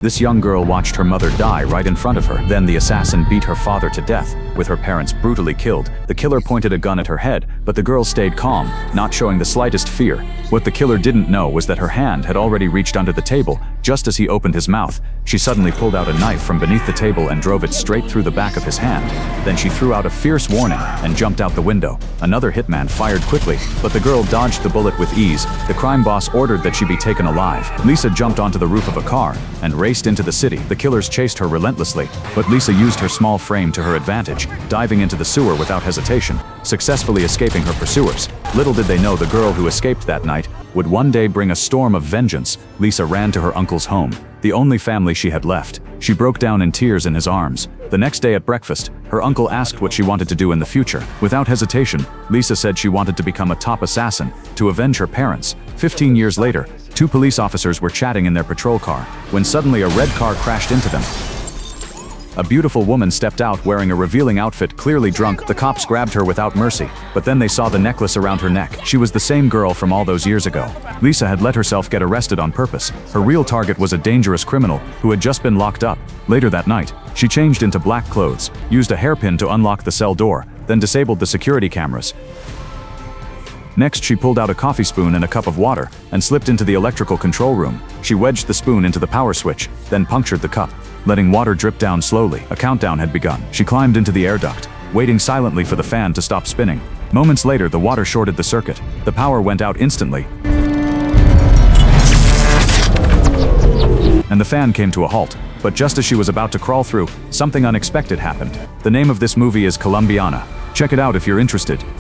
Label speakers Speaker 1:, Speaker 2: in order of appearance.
Speaker 1: This young girl watched her mother die right in front of her. Then the assassin beat her father to death, with her parents brutally killed. The killer pointed a gun at her head, but the girl stayed calm, not showing the slightest fear. What the killer didn't know was that her hand had already reached under the table. Just as he opened his mouth, she suddenly pulled out a knife from beneath the table and drove it straight through the back of his hand. Then she threw out a fierce warning and jumped out the window. Another hitman fired quickly, but the girl dodged the bullet with ease. The crime boss ordered that she be taken alive. Lisa jumped onto the roof of a car and raced into the city. The killers chased her relentlessly, but Lisa used her small frame to her advantage, diving into the sewer without hesitation, successfully escaping her pursuers. Little did they know the girl who escaped that night would one day bring a storm of vengeance. Lisa ran to her uncle's home, the only family she had left. She broke down in tears in his arms. The next day at breakfast, her uncle asked what she wanted to do in the future. Without hesitation, Lisa said she wanted to become a top assassin, to avenge her parents. 15 years later, two police officers were chatting in their patrol car, when suddenly a red car crashed into them. A beautiful woman stepped out wearing a revealing outfit, clearly drunk. The cops grabbed her without mercy, but then they saw the necklace around her neck. She was the same girl from all those years ago. Lisa had let herself get arrested on purpose. Her real target was a dangerous criminal who had just been locked up. Later that night, she changed into black clothes, used a hairpin to unlock the cell door, then disabled the security cameras. Next, she pulled out a coffee spoon and a cup of water and slipped into the electrical control room. She wedged the spoon into the power switch, then punctured the cup, letting water drip down slowly. A countdown had begun. She climbed into the air duct, waiting silently for the fan to stop spinning. Moments later, the water shorted the circuit. The power went out instantly, and the fan came to a halt. But just as she was about to crawl through, something unexpected happened. The name of this movie is Colombiana. Check it out if you're interested.